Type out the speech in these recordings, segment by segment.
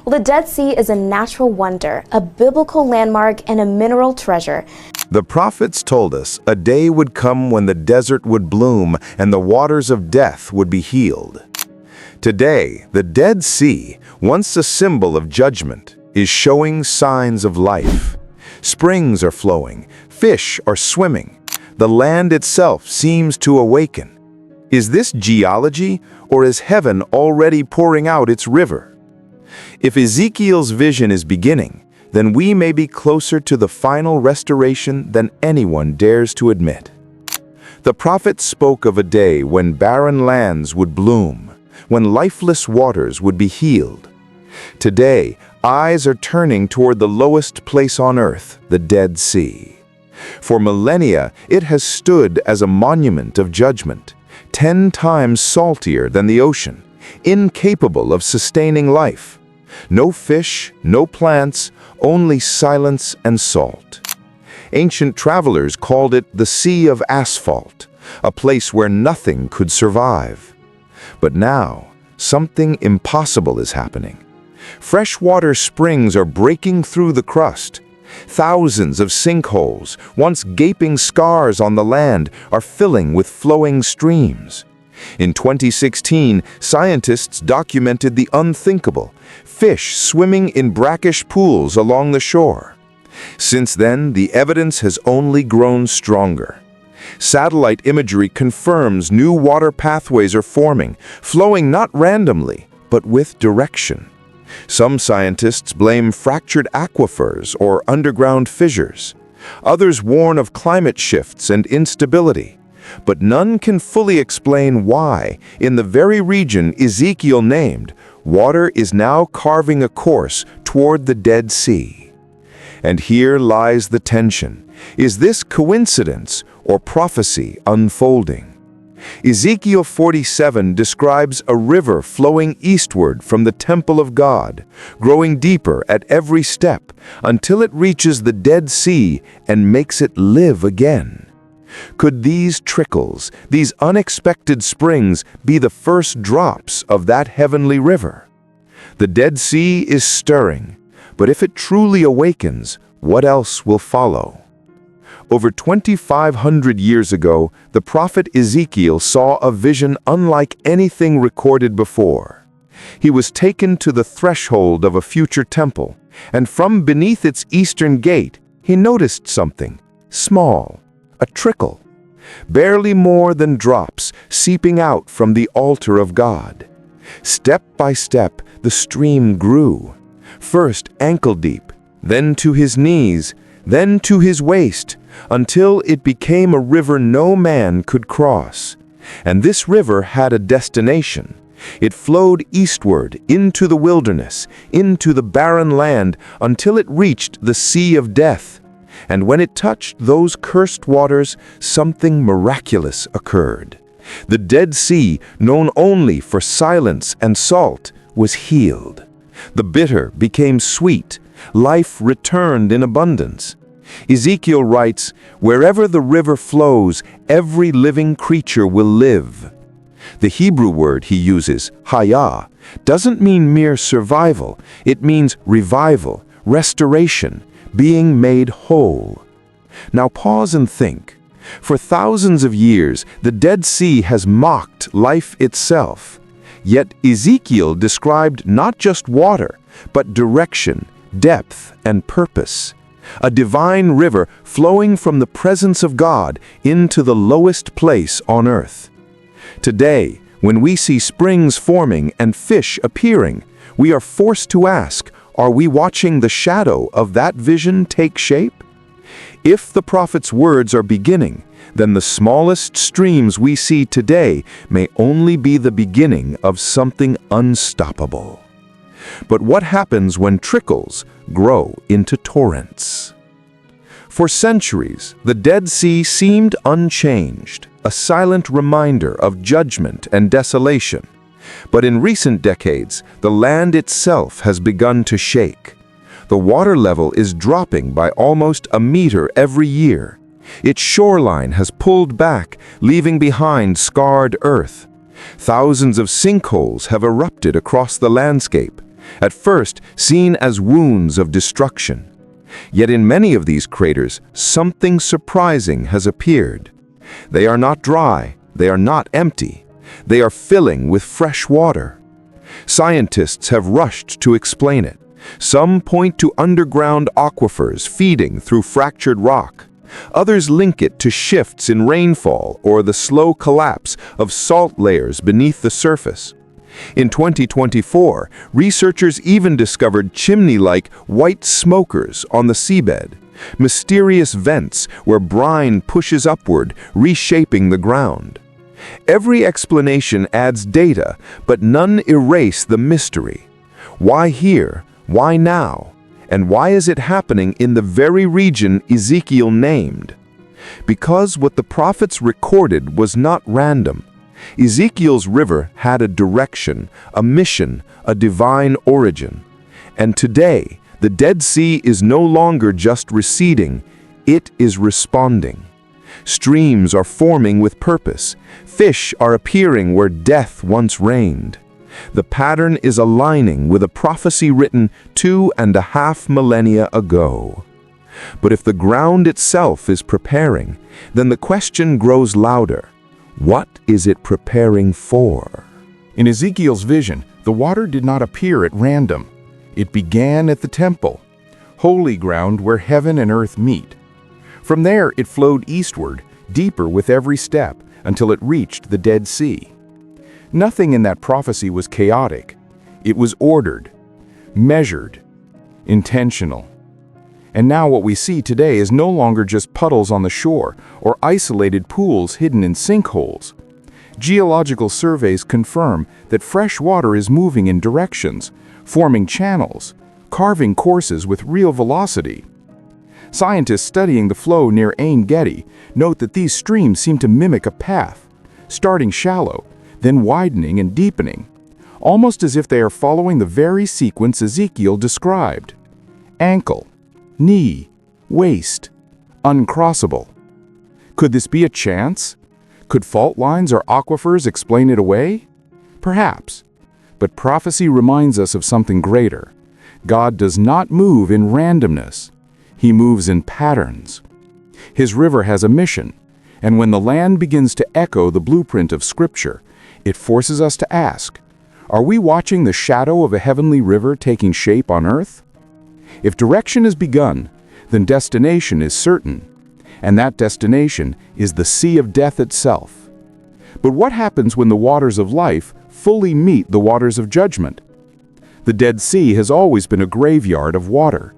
Well, the Dead Sea is a natural wonder, a biblical landmark, and a mineral treasure. The prophets told us a day would come when the desert would bloom and the waters of death would be healed. Today, the Dead Sea, once a symbol of judgment, is showing signs of life. Springs are flowing, fish are swimming. The land itself seems to awaken. Is this geology, or is heaven already pouring out its river? If Ezekiel's vision is beginning, then we may be closer to the final restoration than anyone dares to admit. The prophet spoke of a day when barren lands would bloom, when lifeless waters would be healed. Today, eyes are turning toward the lowest place on earth, the Dead Sea. For millennia, it has stood as a monument of judgment, 10 times saltier than the ocean, incapable of sustaining life. No fish, no plants, only silence and salt. Ancient travelers called it the Sea of Asphalt, a place where nothing could survive. But now, something impossible is happening. Freshwater springs are breaking through the crust. Thousands of sinkholes, once gaping scars on the land, are filling with flowing streams. In 2016, scientists documented the unthinkable, fish swimming in brackish pools along the shore. Since then, the evidence has only grown stronger. Satellite imagery confirms new water pathways are forming, flowing not randomly, but with direction. Some scientists blame fractured aquifers or underground fissures. Others warn of climate shifts and instability. But none can fully explain why, in the very region Ezekiel named, water is now carving a course toward the Dead Sea. And here lies the tension. Is this coincidence or prophecy unfolding? Ezekiel 47 describes a river flowing eastward from the temple of God, growing deeper at every step until it reaches the Dead Sea and makes it live again. Could these trickles, these unexpected springs, be the first drops of that heavenly river? The Dead Sea is stirring, but if it truly awakens, what else will follow? Over 2,500 years ago, the prophet Ezekiel saw a vision unlike anything recorded before. He was taken to the threshold of a future temple, and from beneath its eastern gate, he noticed something small, a trickle, barely more than drops seeping out from the altar of God. Step by step, the stream grew, first ankle-deep, then to his knees, then to his waist, until it became a river no man could cross. And this river had a destination. It flowed eastward into the wilderness, into the barren land, until it reached the Sea of Death. And when it touched those cursed waters, something miraculous occurred. The Dead Sea, known only for silence and salt, was healed. The bitter became sweet. Life returned in abundance. Ezekiel writes, "Wherever the river flows, every living creature will live." The Hebrew word he uses, hayah, doesn't mean mere survival. It means revival, restoration, being made whole. Now pause and think. For thousands of years, the Dead Sea has mocked life itself. Yet Ezekiel described not just water, but direction, depth, and purpose. A divine river flowing from the presence of God into the lowest place on earth. Today, when we see springs forming and fish appearing, we are forced to ask, are we watching the shadow of that vision take shape? If the prophet's words are beginning, then the smallest streams we see today may only be the beginning of something unstoppable. But what happens when trickles grow into torrents? For centuries, the Dead Sea seemed unchanged, a silent reminder of judgment and desolation. But in recent decades, the land itself has begun to shake. The water level is dropping by almost a meter every year. Its shoreline has pulled back, leaving behind scarred earth. Thousands of sinkholes have erupted across the landscape, at first seen as wounds of destruction. Yet in many of these craters, something surprising has appeared. They are not dry, they are not empty, they are filling with fresh water. Scientists have rushed to explain it. Some point to underground aquifers feeding through fractured rock. Others link it to shifts in rainfall or the slow collapse of salt layers beneath the surface. In 2024, researchers even discovered chimney-like white smokers on the seabed, mysterious vents where brine pushes upward, reshaping the ground. Every explanation adds data, but none erase the mystery. Why here? Why now? And why is it happening in the very region Ezekiel named? Because what the prophets recorded was not random. Ezekiel's river had a direction, a mission, a divine origin. And today, the Dead Sea is no longer just receding, it is responding. Streams are forming with purpose. Fish are appearing where death once reigned. The pattern is aligning with a prophecy written 2.5 millennia ago. But if the ground itself is preparing, then the question grows louder. What is it preparing for? In Ezekiel's vision, the water did not appear at random. It began at the temple, holy ground where heaven and earth meet. From there, it flowed eastward, deeper with every step, until it reached the Dead Sea. Nothing in that prophecy was chaotic. It was ordered, measured, intentional. And now what we see today is no longer just puddles on the shore or isolated pools hidden in sinkholes. Geological surveys confirm that fresh water is moving in directions, forming channels, carving courses with real velocity. Scientists studying the flow near Ein Gedi note that these streams seem to mimic a path, starting shallow, then widening and deepening, almost as if they are following the very sequence Ezekiel described. Ankle, knee, waist, uncrossable. Could this be a chance? Could fault lines or aquifers explain it away? Perhaps. But prophecy reminds us of something greater. God does not move in randomness. He moves in patterns. His river has a mission, and when the land begins to echo the blueprint of Scripture, it forces us to ask, are we watching the shadow of a heavenly river taking shape on earth? If direction is begun, then destination is certain, and that destination is the sea of death itself. But what happens when the waters of life fully meet the waters of judgment? The Dead Sea has always been a graveyard of water.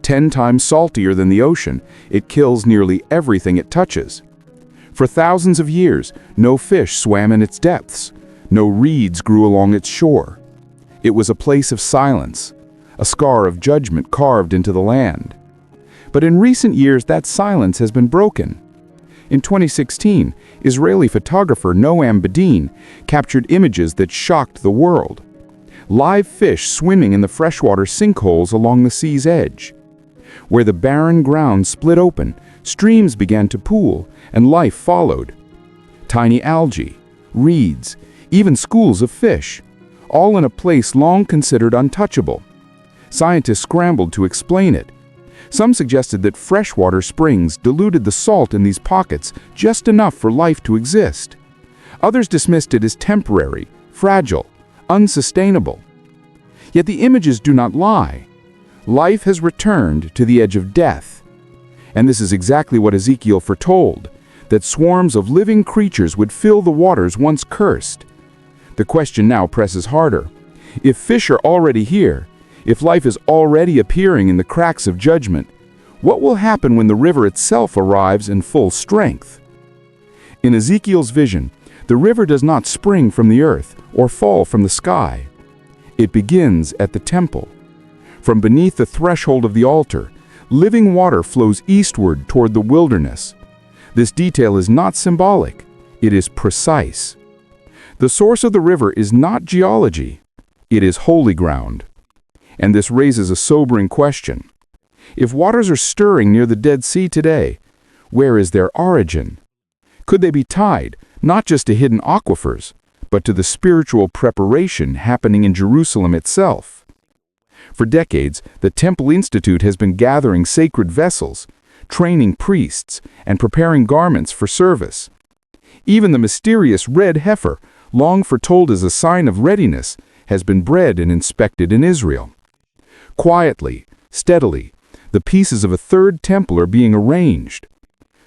10 times saltier than the ocean, it kills nearly everything it touches. For thousands of years, no fish swam in its depths. No reeds grew along its shore. It was a place of silence, a scar of judgment carved into the land. But in recent years, that silence has been broken. In 2016, Israeli photographer Noam Bedin captured images that shocked the world. Live fish swimming in the freshwater sinkholes along the sea's edge. Where the barren ground split open, streams began to pool, and life followed. Tiny algae, reeds, even schools of fish, all in a place long considered untouchable. Scientists scrambled to explain it. Some suggested that freshwater springs diluted the salt in these pockets just enough for life to exist. Others dismissed it as temporary, fragile, unsustainable. Yet the images do not lie. Life has returned to the edge of death. And this is exactly what Ezekiel foretold, that swarms of living creatures would fill the waters once cursed. The question now presses harder. If fish are already here, if life is already appearing in the cracks of judgment, what will happen when the river itself arrives in full strength? In Ezekiel's vision, the river does not spring from the earth or fall from the sky. It begins at the temple. From beneath the threshold of the altar, living water flows eastward toward the wilderness. This detail is not symbolic, it is precise. The source of the river is not geology, it is holy ground. And this raises a sobering question. If waters are stirring near the Dead Sea today, where is their origin? Could they be tied, not just to hidden aquifers, but to the spiritual preparation happening in Jerusalem itself? For decades, the Temple Institute has been gathering sacred vessels, training priests, and preparing garments for service. Even the mysterious red heifer, long foretold as a sign of readiness, has been bred and inspected in Israel. Quietly, steadily, the pieces of a third temple are being arranged.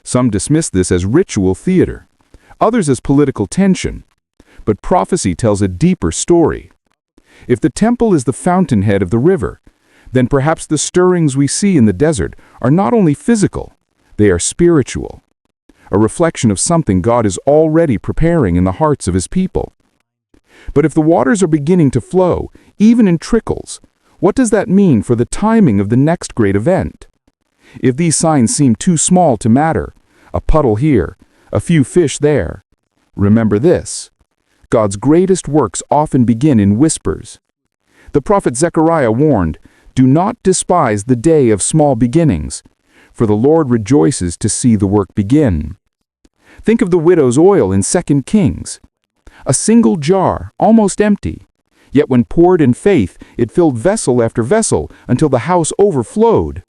Some dismiss this as ritual theater, others as political tension. But prophecy tells a deeper story. If the temple is the fountainhead of the river, then perhaps the stirrings we see in the desert are not only physical, they are spiritual, a reflection of something God is already preparing in the hearts of His people. But if the waters are beginning to flow, even in trickles, what does that mean for the timing of the next great event? If these signs seem too small to matter, a puddle here, a few fish there, remember this: God's greatest works often begin in whispers. The prophet Zechariah warned, "Do not despise the day of small beginnings, for the Lord rejoices to see the work begin." Think of the widow's oil in 2 Kings. A single jar, almost empty. Yet when poured in faith, it filled vessel after vessel until the house overflowed.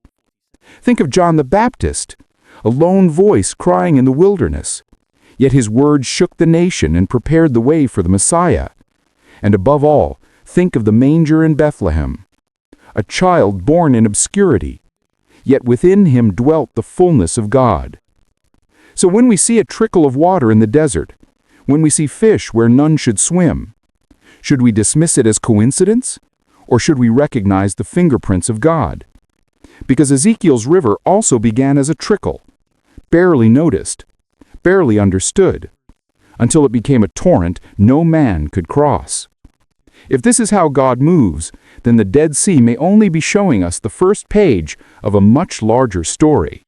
Think of John the Baptist, a lone voice crying in the wilderness. Yet his words shook the nation and prepared the way for the Messiah. And above all, think of the manger in Bethlehem. A child born in obscurity, yet within him dwelt the fullness of God. So when we see a trickle of water in the desert, when we see fish where none should swim, should we dismiss it as coincidence, or should we recognize the fingerprints of God? Because Ezekiel's river also began as a trickle, barely noticed, barely understood, until it became a torrent no man could cross. If this is how God moves, then the Dead Sea may only be showing us the first page of a much larger story.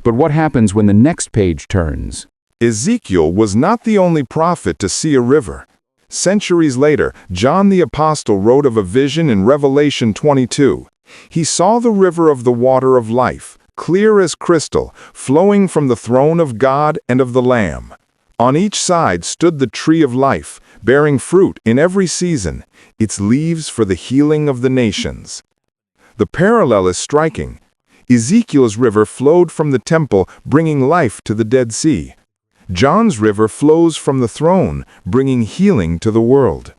But what happens when the next page turns? Ezekiel was not the only prophet to see a river. Centuries later, John the Apostle wrote of a vision in Revelation 22. He saw the river of the water of life, clear as crystal, flowing from the throne of God and of the Lamb. On each side stood the tree of life, bearing fruit in every season, its leaves for the healing of the nations. The parallel is striking. Ezekiel's river flowed from the temple, bringing life to the Dead Sea. John's river flows from the throne, bringing healing to the world.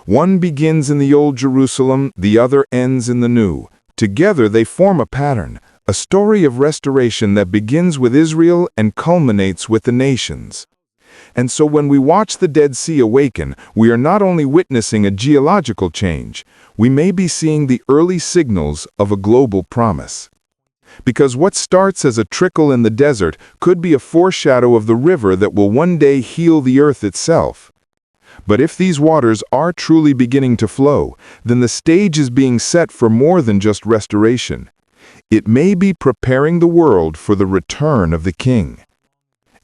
One begins in the Old Jerusalem, the other ends in the New. Together they form a pattern, a story of restoration that begins with Israel and culminates with the nations. And so when we watch the Dead Sea awaken, we are not only witnessing a geological change, we may be seeing the early signals of a global promise. Because what starts as a trickle in the desert could be a foreshadow of the river that will one day heal the earth itself. But if these waters are truly beginning to flow, then the stage is being set for more than just restoration. It may be preparing the world for the return of the King.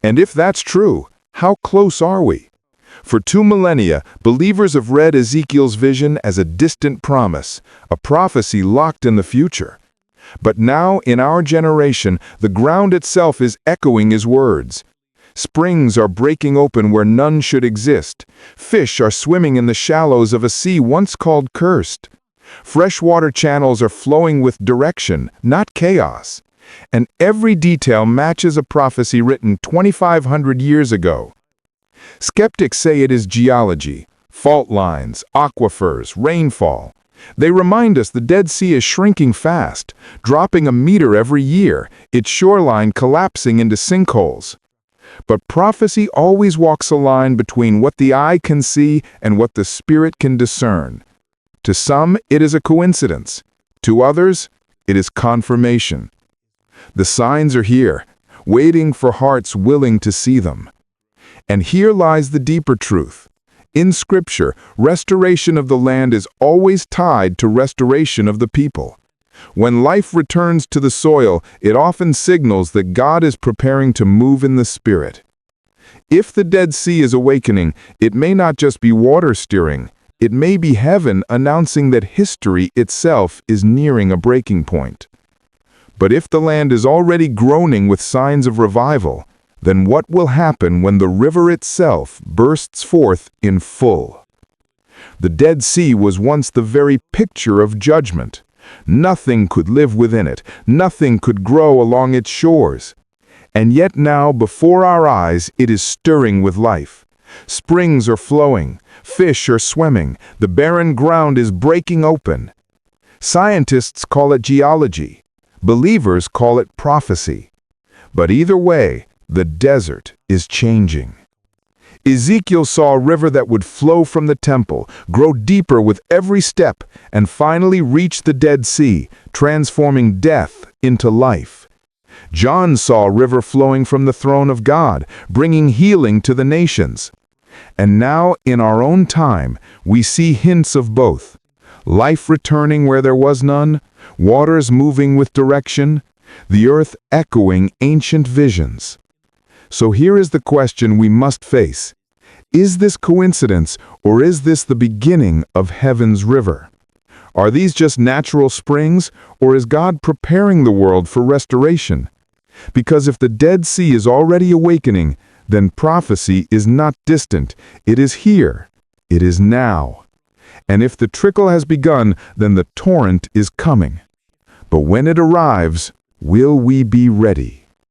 And if that's true, how close are we? For 2 millennia, believers have read Ezekiel's vision as a distant promise, a prophecy locked in the future. But now, in our generation, the ground itself is echoing his words. Springs are breaking open where none should exist. Fish are swimming in the shallows of a sea once called cursed. Freshwater channels are flowing with direction, not chaos. And every detail matches a prophecy written 2,500 years ago. Skeptics say it is geology, fault lines, aquifers, rainfall. They remind us the Dead Sea is shrinking fast, dropping a meter every year, its shoreline collapsing into sinkholes. But prophecy always walks a line between what the eye can see and what the spirit can discern. To some, it is a coincidence. To others, it is confirmation. The signs are here, waiting for hearts willing to see them. And here lies the deeper truth. In Scripture, restoration of the land is always tied to restoration of the people. When life returns to the soil, it often signals that God is preparing to move in the Spirit. If the Dead Sea is awakening, it may not just be water stirring. It may be heaven announcing that history itself is nearing a breaking point. But if the land is already groaning with signs of revival, then what will happen when the river itself bursts forth in full? The Dead Sea was once the very picture of judgment. Nothing could live within it. Nothing could grow along its shores. And yet now, before our eyes, it is stirring with life. Springs are flowing. Fish are swimming. The barren ground is breaking open. Scientists call it geology. Believers call it prophecy. But either way, the desert is changing. Ezekiel saw a river that would flow from the temple, grow deeper with every step, and finally reach the Dead Sea, transforming death into life. John saw a river flowing from the throne of God, bringing healing to the nations. And now, in our own time, we see hints of both. Life returning where there was none, waters moving with direction, the earth echoing ancient visions. So here is the question we must face. Is this coincidence, or is this the beginning of heaven's river? Are these just natural springs, or is God preparing the world for restoration? Because if the Dead Sea is already awakening, then prophecy is not distant. It is here. It is now. And if the trickle has begun, then the torrent is coming. But when it arrives, will we be ready?